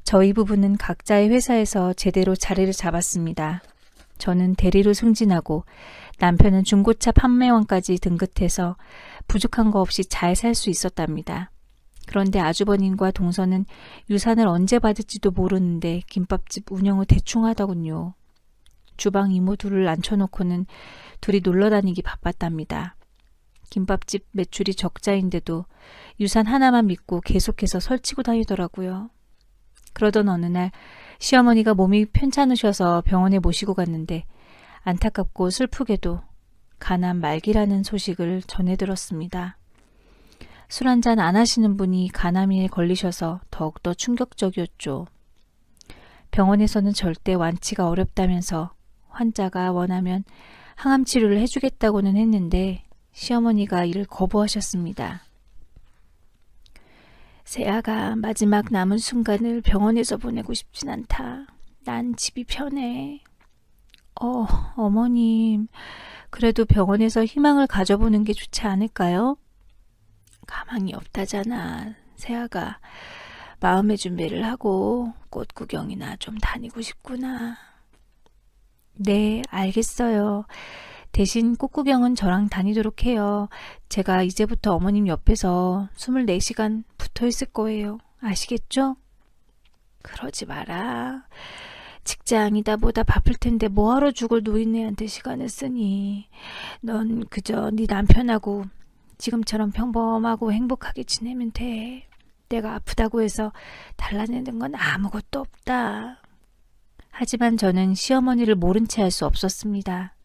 Speaker 1: 저희 부부는 각자의 회사에서 제대로 자리를 잡았습니다. 저는 대리로 승진하고 남편은 중고차 판매원까지 등극해서 부족한 거 없이 잘 살 수 있었답니다. 그런데 아주버님과 동서는 유산을 언제 받을지도 모르는데 김밥집 운영을 대충 하더군요. 주방 이모 둘을 앉혀놓고는 둘이 놀러다니기 바빴답니다. 김밥집 매출이 적자인데도 유산 하나만 믿고 계속해서 설치고 다니더라고요. 그러던 어느 날 시어머니가 몸이 편찮으셔서 병원에 모시고 갔는데 안타깝고 슬프게도 간암 말기라는 소식을 전해 들었습니다. 술 한잔 안 하시는 분이 간암에 걸리셔서 더욱더 충격적이었죠. 병원에서는 절대 완치가 어렵다면서 환자가 원하면 항암 치료를 해주겠다고는 했는데 시어머니가 이를 거부하셨습니다. 세아가 마지막 남은 순간을 병원에서 보내고 싶진 않다. 난 집이 편해. 어머님, 그래도 병원에서 희망을 가져보는 게 좋지 않을까요? 가망이 없다잖아. 세아가 마음의 준비를 하고 꽃 구경이나 좀 다니고 싶구나. 네, 알겠어요. 대신 꽃 구경은 저랑 다니도록 해요. 제가 이제부터 어머님 옆에서 24시간 붙어 있을 거예요. 아시겠죠? 그러지 마라. 직장이다 보다 바쁠 텐데 뭐하러 죽을 노인네한테 시간을 쓰니. 넌 그저 네 남편하고 지금처럼 평범하고 행복하게 지내면 돼. 내가 아프다고 해서 달라내는 건 아무것도 없다. 하지만 저는 시어머니를 모른 채 할 수 없었습니다.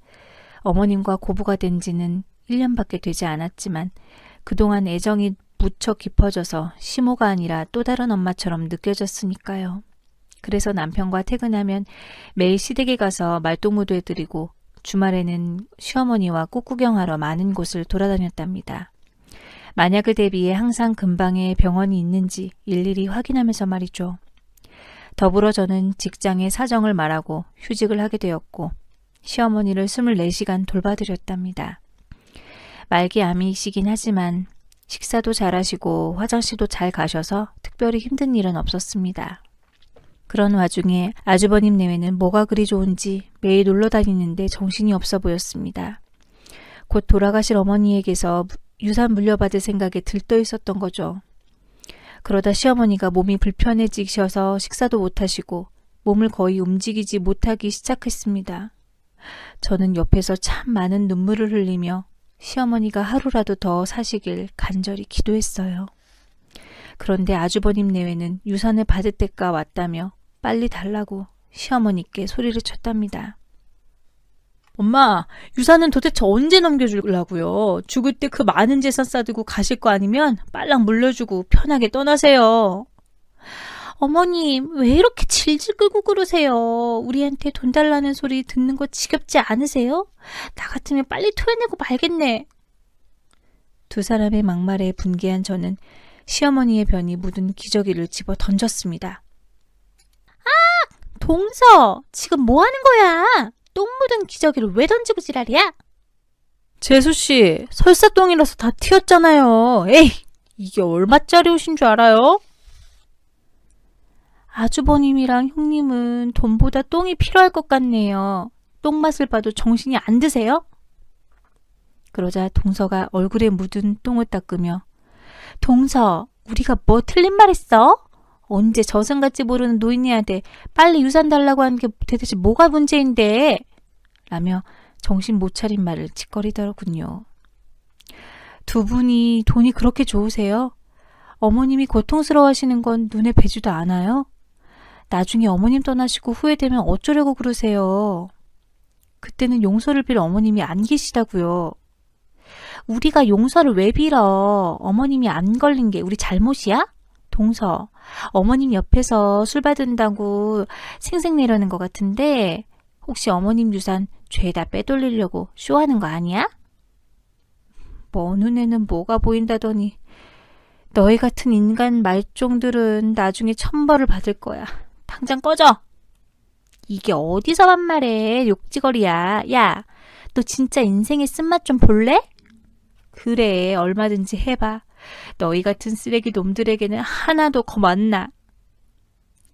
Speaker 1: 어머님과 고부가 된 지는 1년밖에 되지 않았지만 그동안 애정이 무척 깊어져서 시모가 아니라 또 다른 엄마처럼 느껴졌으니까요. 그래서 남편과 퇴근하면 매일 시댁에 가서 말동무도 해드리고 주말에는 시어머니와 꽃 구경하러 많은 곳을 돌아다녔답니다. 만약을 대비해 항상 근방에 병원이 있는지 일일이 확인하면서 말이죠. 더불어 저는 직장의 사정을 말하고 휴직을 하게 되었고 시어머니를 24시간 돌봐드렸답니다. 말기암이시긴 하지만 식사도 잘하시고 화장실도 잘 가셔서 특별히 힘든 일은 없었습니다. 그런 와중에 아주버님 내외는 뭐가 그리 좋은지 매일 놀러 다니는데 정신이 없어 보였습니다. 곧 돌아가실 어머니에게서 유산 물려받을 생각에 들떠 있었던 거죠. 그러다 시어머니가 몸이 불편해지셔서 식사도 못하시고 몸을 거의 움직이지 못하기 시작했습니다. 저는 옆에서 참 많은 눈물을 흘리며 시어머니가 하루라도 더 사시길 간절히 기도했어요. 그런데 아주버님 내외는 유산을 받을 때가 왔다며 빨리 달라고 시어머니께 소리를 쳤답니다. 엄마, 유산은 도대체 언제 넘겨주려고요? 죽을 때 그 많은 재산 싸들고 가실 거 아니면 빨랑 물려주고 편하게 떠나세요. 어머님, 왜 이렇게 질질 끌고 그러세요? 우리한테 돈 달라는 소리 듣는 거 지겹지 않으세요? 나 같으면 빨리 토해내고 말겠네. 두 사람의 막말에 분개한 저는 시어머니의 변이 묻은 기저귀를 집어 던졌습니다. 동서, 지금 뭐 하는 거야? 똥 묻은 기저귀를 왜 던지고 지랄이야? 재수씨, 설사똥이라서 다 튀었잖아요. 에이, 이게 얼마짜리 옷인 줄 알아요? 아주버님이랑 형님은 돈보다 똥이 필요할 것 같네요. 똥 맛을 봐도 정신이 안 드세요? 그러자 동서가 얼굴에 묻은 똥을 닦으며 동서, 우리가 뭐 틀린 말 했어? 언제 저승같이 모르는 노인네한테 빨리 유산 달라고 하는 게 대체 뭐가 문제인데? 라며 정신 못 차린 말을 짓거리더군요. 두 분이 돈이 그렇게 좋으세요? 어머님이 고통스러워하시는 건 눈에 뵈지도 않아요? 나중에 어머님 떠나시고 후회되면 어쩌려고 그러세요? 그때는 용서를 빌 어머님이 안 계시다고요. 우리가 용서를 왜 빌어? 어머님이 안 걸린 게 우리 잘못이야? 동서, 어머님 옆에서 술 받은다고 생색내려는 것 같은데 혹시 어머님 유산 죄다 빼돌리려고 쇼하는 거 아니야? 먼 눈에는 뭐가 보인다더니 너희 같은 인간 말종들은 나중에 천벌을 받을 거야. 당장 꺼져! 이게 어디서 반말해? 욕지거리야. 야, 너 진짜 인생의 쓴맛 좀 볼래? 그래, 얼마든지 해봐. 너희 같은 쓰레기 놈들에게는 하나도 겁 안 나.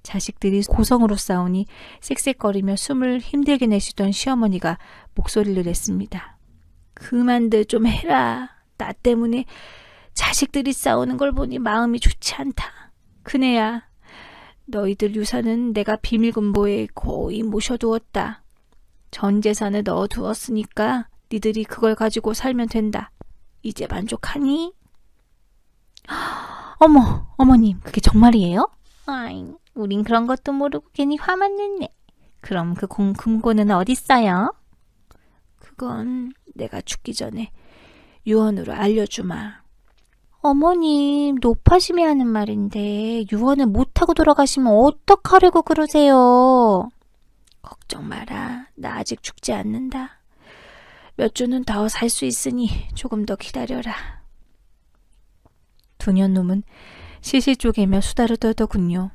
Speaker 1: 자식들이 고성으로 싸우니 쌕쌕거리며 숨을 힘들게 내쉬던 시어머니가 목소리를 냈습니다. 그만들 좀 해라. 나 때문에 자식들이 싸우는 걸 보니 마음이 좋지 않다. 그네야, 너희들 유산은 내가 비밀금고에 고이 모셔두었다. 전 재산을 넣어두었으니까 니들이 그걸 가지고 살면 된다. 이제 만족하니? 어머, 어머님, 그게 정말이에요? 아이, 우린 그런 것도 모르고 괜히 화만 냈네. 그럼 그 금고는 어딨어요? 그건 내가 죽기 전에 유언으로 알려주마. 어머님, 노파심이 하는 말인데 유언을 못하고 돌아가시면 어떡하려고 그러세요? 걱정 마라. 나 아직 죽지 않는다. 몇 주는 더 살 수 있으니 조금 더 기다려라. 두년놈은 실실 쪼개며 수다를 떨더군요.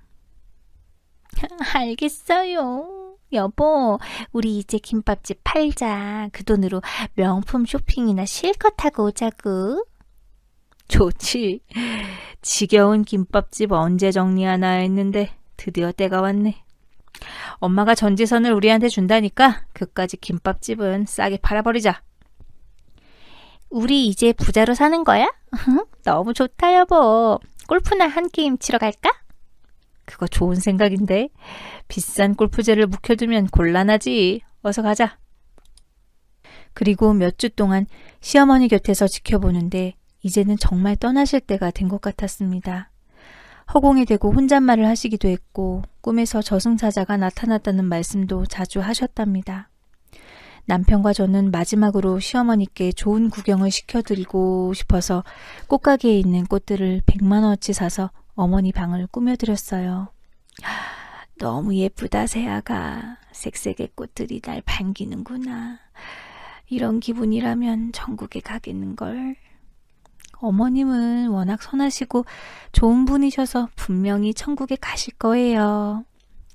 Speaker 1: 알겠어요. 여보, 우리 이제 김밥집 팔자. 그 돈으로 명품 쇼핑이나 실컷 하고 오자구. 좋지. 지겨운 김밥집 언제 정리하나 했는데 드디어 때가 왔네. 엄마가 전 재산을 우리한테 준다니까 그까짓 김밥집은 싸게 팔아버리자. 우리 이제 부자로 사는 거야? 너무 좋다 여보. 골프나 한 게임 치러 갈까? 그거 좋은 생각인데. 비싼 골프제를 묵혀두면 곤란하지. 어서 가자. 그리고 몇 주 동안 시어머니 곁에서 지켜보는데 이제는 정말 떠나실 때가 된 것 같았습니다. 허공에 대고 혼잣말을 하시기도 했고 꿈에서 저승사자가 나타났다는 말씀도 자주 하셨답니다. 남편과 저는 마지막으로 시어머니께 좋은 구경을 시켜드리고 싶어서 꽃가게에 있는 꽃들을 100만 원어치 사서 어머니 방을 꾸며드렸어요. 너무 예쁘다 새아가. 색색의 꽃들이 날 반기는구나. 이런 기분이라면 천국에 가겠는걸. 어머님은 워낙 선하시고 좋은 분이셔서 분명히 천국에 가실 거예요.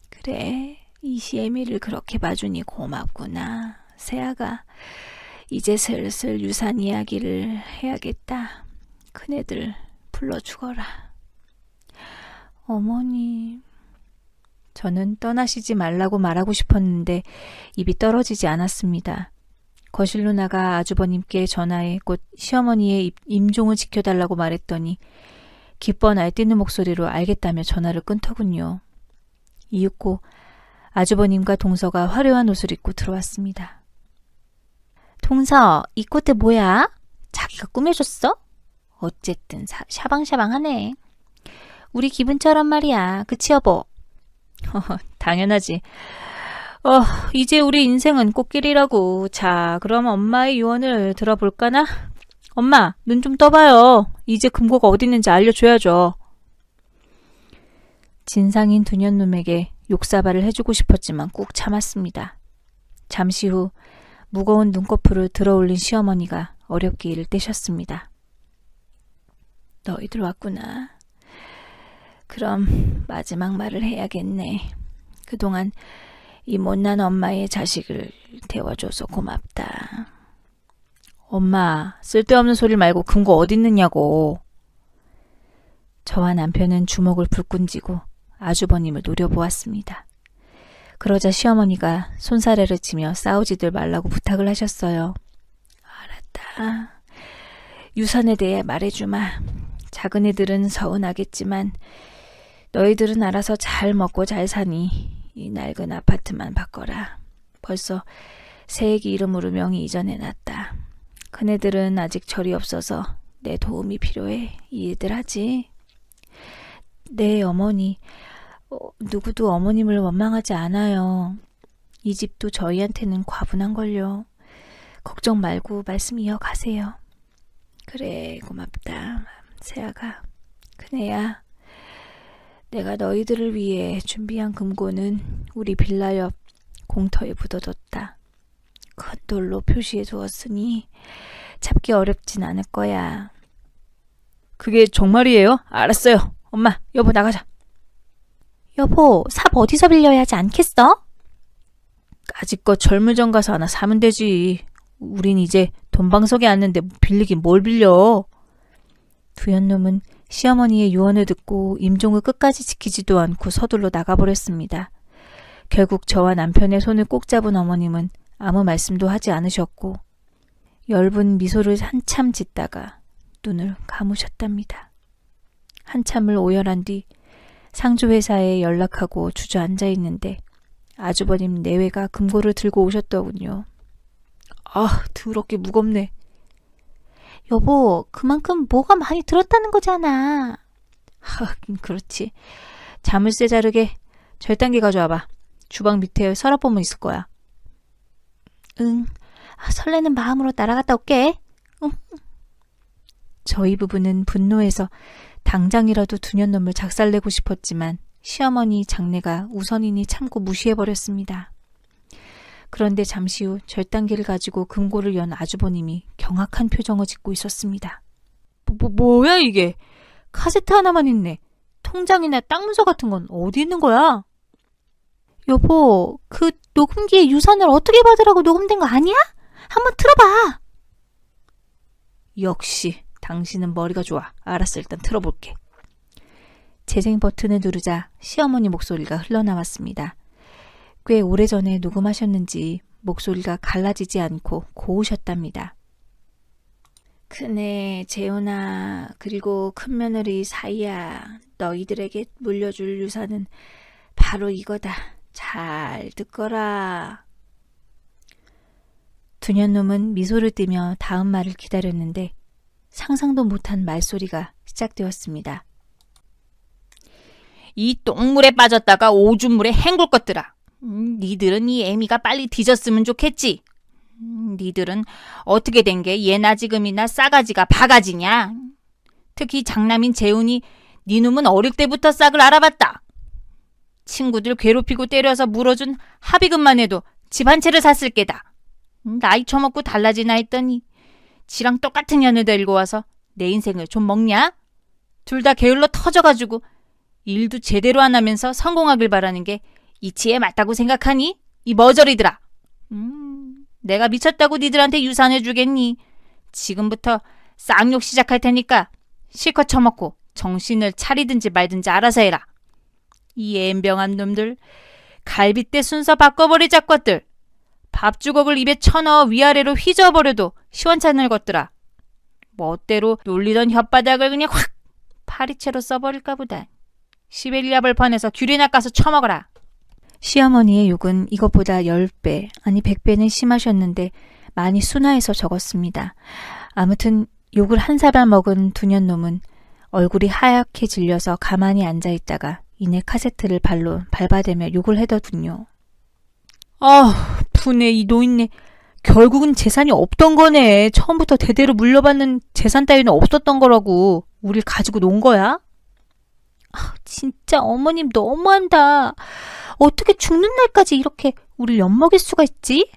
Speaker 1: 그래, 이시애미를 그렇게 봐주니 고맙구나. 새아가, 이제 슬슬 유산 이야기를 해야겠다. 큰애들 불러주거라. 어머님. 저는 떠나시지 말라고 말하고 싶었는데 입이 떨어지지 않았습니다. 거실로 나가 아주버님께 전화해 곧 시어머니의 임종을 지켜달라고 말했더니 기뻐 날뛰는 목소리로 알겠다며 전화를 끊더군요. 이윽고 아주버님과 동서가 화려한 옷을 입고 들어왔습니다. 동서, 이 꽃대 뭐야? 자기가 꾸며줬어? 어쨌든 샤방샤방하네. 우리 기분처럼 말이야. 그치 여보? 당연하지. 이제 우리 인생은 꽃길이라고. 자, 그럼 엄마의 유언을 들어볼까나? 엄마, 눈 좀 떠봐요. 이제 금고가 어디 있는지 알려줘야죠. 진상인 두년놈에게 욕사발을 해주고 싶었지만 꾹 참았습니다. 잠시 후 무거운 눈꺼풀을 들어올린 시어머니가 어렵게 이를 떼셨습니다. 너희들 왔구나. 그럼 마지막 말을 해야겠네. 그동안 이 못난 엄마의 자식을 데워줘서 고맙다. 엄마, 쓸데없는 소리 말고 근거 어딨느냐고. 저와 남편은 주먹을 불끈 쥐고 아주버님을 노려보았습니다. 그러자 시어머니가 손사래를 치며 싸우지들 말라고 부탁을 하셨어요. 알았다. 유산에 대해 말해주마. 작은 애들은 서운하겠지만 너희들은 알아서 잘 먹고 잘 사니 이 낡은 아파트만 바꿔라. 벌써 새 애기 이름으로 명의 이전해놨다. 큰애들은 아직 절이 없어서 내 도움이 필요해. 이해들 하지? 네, 어머니. 누구도 어머님을 원망하지 않아요. 이 집도 저희한테는 과분한걸요. 걱정 말고 말씀 이어가세요. 그래, 고맙다. 세아가. 큰애야, 내가 너희들을 위해 준비한 금고는 우리 빌라 옆 공터에 묻어뒀다. 큰 돌로 표시해 두었으니 잡기 어렵진 않을 거야. 그게 정말이에요? 알았어요. 엄마, 여보 나가자. 여보, 삽 어디서 빌려야 하지 않겠어? 까짓것 철물점 가서 하나 사면 되지. 우린 이제 돈방석에 앉는데 빌리긴 뭘 빌려. 두현놈은 시어머니의 유언을 듣고 임종을 끝까지 지키지도 않고 서둘러 나가버렸습니다. 결국 저와 남편의 손을 꼭 잡은 어머님은 아무 말씀도 하지 않으셨고 엷은 미소를 한참 짓다가 눈을 감으셨답니다. 한참을 오열한 뒤 상조회사에 연락하고 주저앉아 있는데 아주버님 내외가 금고를 들고 오셨더군요. 아, 더럽게 무겁네. 여보, 그만큼 뭐가 많이 들었다는 거잖아. 하긴 그렇지. 자물쇠 자르게 절단기 가져와봐. 주방 밑에 서랍보면 있을 거야. 응. 설레는 마음으로 날아갔다 올게. 응. 저희 부부는 분노해서 당장이라도 두년놈을 작살내고 싶었지만 시어머니 장례가 우선이니 참고 무시해버렸습니다. 그런데 잠시 후 절단기를 가지고 금고를 연 아주버님이 경악한 표정을 짓고 있었습니다. 뭐야 이게? 카세트 하나만 있네. 통장이나 땅 문서 같은 건 어디 있는 거야? 여보, 그 녹음기에 유산을 어떻게 받으라고 녹음된 거 아니야? 한번 틀어봐. 역시 당신은 머리가 좋아. 알았어, 일단 틀어볼게. 재생 버튼을 누르자 시어머니 목소리가 흘러나왔습니다. 꽤 오래전에 녹음하셨는지 목소리가 갈라지지 않고 고우셨답니다. 큰애 재훈아, 그리고 큰며느리 사이야, 너희들에게 물려줄 유산은 바로 이거다. 잘 듣거라. 두년놈은 미소를 띠며 다음 말을 기다렸는데 상상도 못한 말소리가 시작되었습니다. 이 똥물에 빠졌다가 오줌물에 헹굴 것들아. 니들은 이 애미가 빨리 뒤졌으면 좋겠지. 니들은 어떻게 된 게 예나 지금이나 싸가지가 바가지냐. 특히 장남인 재훈이 니 놈은 어릴 때부터 싹을 알아봤다. 친구들 괴롭히고 때려서 물어준 합의금만 해도 집 한 채를 샀을 게다. 나이 처먹고 달라지나 했더니 지랑 똑같은 년을 데리고 와서 내 인생을 좀 먹냐? 둘 다 게을러 터져가지고 일도 제대로 안 하면서 성공하길 바라는 게 이치에 맞다고 생각하니? 이 머저리들아. 내가 미쳤다고 니들한테 유산해주겠니? 지금부터 쌍욕 시작할 테니까 실컷 처먹고 정신을 차리든지 말든지 알아서 해라. 이 엠병한 놈들, 갈빗대 순서 바꿔버리자 것들. 밥주걱을 입에 쳐넣어 위아래로 휘저어버려도 시원찮을 것들아. 멋대로 놀리던 혓바닥을 그냥 확 파리채로 써버릴까 보다. 시베리아 벌판에서 귤이나 까서 처먹어라. 시어머니의 욕은 이것보다 10배, 아니 100배는 심하셨는데 많이 순화해서 적었습니다. 아무튼 욕을 한 사발 먹은 두년놈은 얼굴이 하얗게 질려서 가만히 앉아있다가 이내 카세트를 발로 밟아대며 욕을 해더군요. 아, 분해 이 노인네. 결국은 재산이 없던 거네. 처음부터 대대로 물려받는 재산 따위는 없었던 거라고. 우릴 가지고 논 거야? 진짜 어머님 너무한다. 어떻게 죽는 날까지 이렇게 우릴 엿먹일 수가 있지?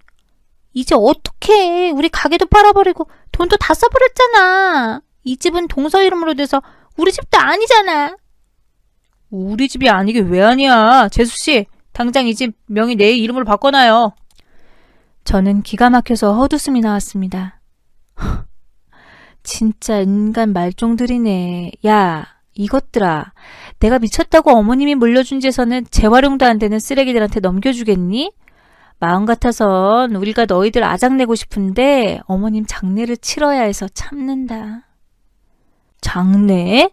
Speaker 1: 이제 어떡해. 우리 가게도 팔아버리고 돈도 다 써버렸잖아. 이 집은 동서 이름으로 돼서 우리 집도 아니잖아. 우리 집이 아니게 왜 아니야. 재수씨, 당장 이 집 명의 내 이름으로 바꿔놔요. 저는 기가 막혀서 헛웃음이 나왔습니다. 진짜 인간 말종들이네. 야, 이것들아. 내가 미쳤다고 어머님이 물려준 재산은 재활용도 안 되는 쓰레기들한테 넘겨주겠니? 마음 같아선 우리가 너희들 아작내고 싶은데 어머님 장례를 치러야 해서 참는다. 장례?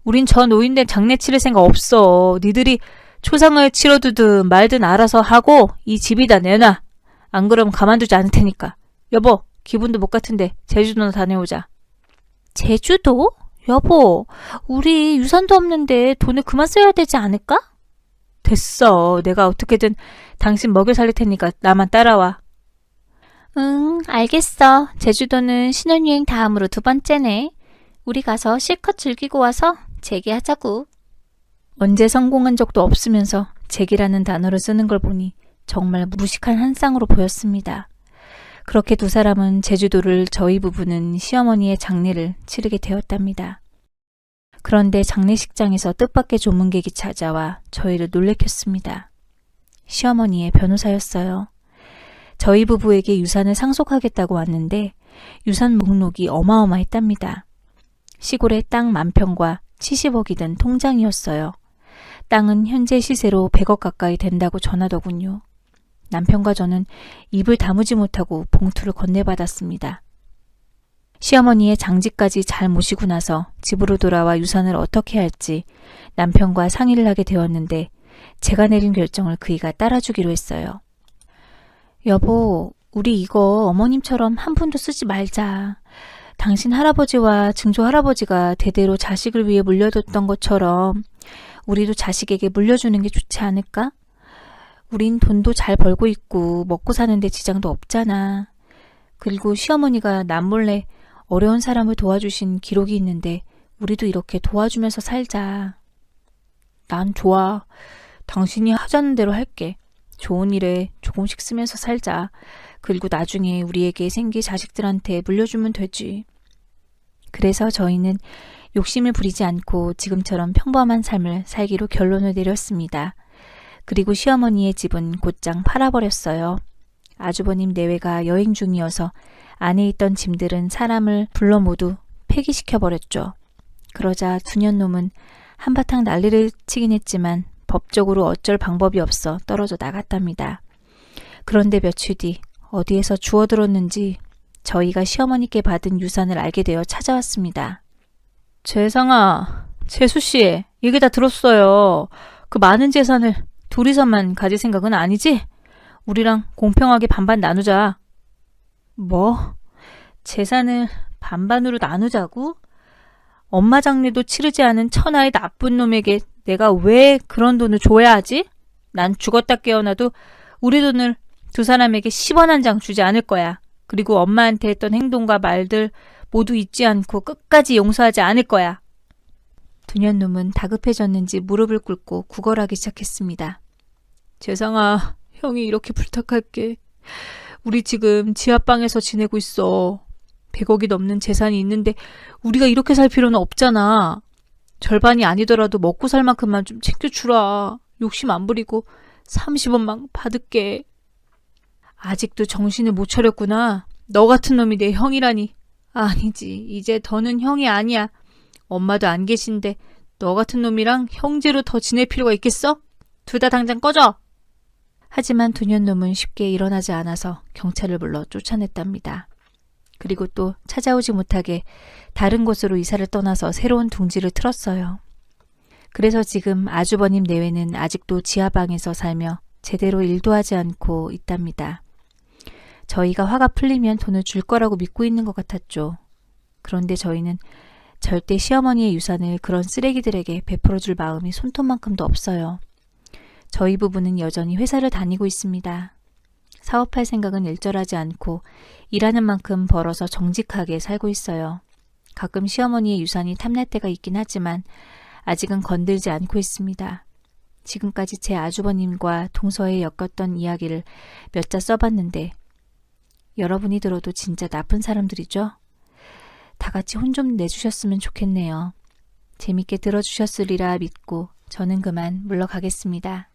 Speaker 1: 우린 저 노인네 장례 치를 생각 없어. 니들이 초상을 치러두든 말든 알아서 하고 이 집이다 내놔. 안 그러면 가만두지 않을 테니까. 여보, 기분도 못 같은데 제주도나 다녀오자. 제주도? 여보, 우리 유산도 없는데 돈을 그만 써야 되지 않을까? 됐어. 내가 어떻게든 당신 먹여 살릴 테니까 나만 따라와. 응, 알겠어. 제주도는 신혼여행 다음으로 2번째네. 우리 가서 실컷 즐기고 와서 재기하자고. 언제 성공한 적도 없으면서 재기라는 단어를 쓰는 걸 보니 정말 무식한 한 쌍으로 보였습니다. 그렇게 두 사람은 제주도를 저희 부부는 시어머니의 장례를 치르게 되었답니다. 그런데 장례식장에서 뜻밖의 조문객이 찾아와 저희를 놀래켰습니다. 시어머니의 변호사였어요. 저희 부부에게 유산을 상속하겠다고 왔는데 유산 목록이 어마어마했답니다. 시골의 땅 10,000평과 70억이 든 통장이었어요. 땅은 현재 시세로 100억 가까이 된다고 전하더군요. 남편과 저는 입을 다무지 못하고 봉투를 건네받았습니다. 시어머니의 장지까지 잘 모시고 나서 집으로 돌아와 유산을 어떻게 할지 남편과 상의를 하게 되었는데 제가 내린 결정을 그이가 따라주기로 했어요. 여보, 우리 이거 어머님처럼 한 푼도 쓰지 말자. 당신 할아버지와 증조 할아버지가 대대로 자식을 위해 물려뒀던 것처럼 우리도 자식에게 물려주는 게 좋지 않을까? 우린 돈도 잘 벌고 있고 먹고 사는데 지장도 없잖아. 그리고 시어머니가 남몰래 어려운 사람을 도와주신 기록이 있는데 우리도 이렇게 도와주면서 살자. 난 좋아. 당신이 하자는 대로 할게. 좋은 일에 조금씩 쓰면서 살자. 그리고 나중에 우리에게 생길 자식들한테 물려주면 되지. 그래서 저희는 욕심을 부리지 않고 지금처럼 평범한 삶을 살기로 결론을 내렸습니다. 그리고 시어머니의 집은 곧장 팔아버렸어요. 아주버님 내외가 여행 중이어서 안에 있던 짐들은 사람을 불러 모두 폐기시켜버렸죠. 그러자 두년놈은 한바탕 난리를 치긴 했지만 법적으로 어쩔 방법이 없어 떨어져 나갔답니다. 그런데 며칠 뒤 어디에서 주워들었는지 저희가 시어머니께 받은 유산을 알게 되어 찾아왔습니다. 재상아, 재수씨, 얘기 다 들었어요. 그 많은 재산을 둘이서만 가질 생각은 아니지? 우리랑 공평하게 반반 나누자. 뭐? 재산을 반반으로 나누자고? 엄마 장례도 치르지 않은 천하의 나쁜 놈에게 내가 왜 그런 돈을 줘야 하지? 난 죽었다 깨어나도 우리 돈을 두 사람에게 10원 한 장 주지 않을 거야. 그리고 엄마한테 했던 행동과 말들 모두 잊지 않고 끝까지 용서하지 않을 거야. 두년놈은 다급해졌는지 무릎을 꿇고 구걸하기 시작했습니다. 재상아, 형이 이렇게 부탁할게. 우리 지금 지하방에서 지내고 있어. 100억이 넘는 재산이 있는데 우리가 이렇게 살 필요는 없잖아. 절반이 아니더라도 먹고 살 만큼만 좀 챙겨주라. 욕심 안 부리고 30원만 받을게. 아직도 정신을 못 차렸구나. 너 같은 놈이 내 형이라니. 아니지, 이제 더는 형이 아니야. 엄마도 안 계신데 너 같은 놈이랑 형제로 더 지낼 필요가 있겠어? 둘 다 당장 꺼져. 하지만 두년놈은 쉽게 일어나지 않아서 경찰을 불러 쫓아냈답니다. 그리고 또 찾아오지 못하게 다른 곳으로 이사를 떠나서 새로운 둥지를 틀었어요. 그래서 지금 아주버님 내외는 아직도 지하방에서 살며 제대로 일도 하지 않고 있답니다. 저희가 화가 풀리면 돈을 줄 거라고 믿고 있는 것 같았죠. 그런데 저희는 절대 시어머니의 유산을 그런 쓰레기들에게 베풀어줄 마음이 손톱만큼도 없어요. 저희 부부는 여전히 회사를 다니고 있습니다. 사업할 생각은 일절하지 않고 일하는 만큼 벌어서 정직하게 살고 있어요. 가끔 시어머니의 유산이 탐날 때가 있긴 하지만 아직은 건들지 않고 있습니다. 지금까지 제 아주버님과 동서에 엮였던 이야기를 몇 자 써봤는데 여러분이 들어도 진짜 나쁜 사람들이죠? 다 같이 혼 좀 내주셨으면 좋겠네요. 재밌게 들어주셨으리라 믿고 저는 그만 물러가겠습니다.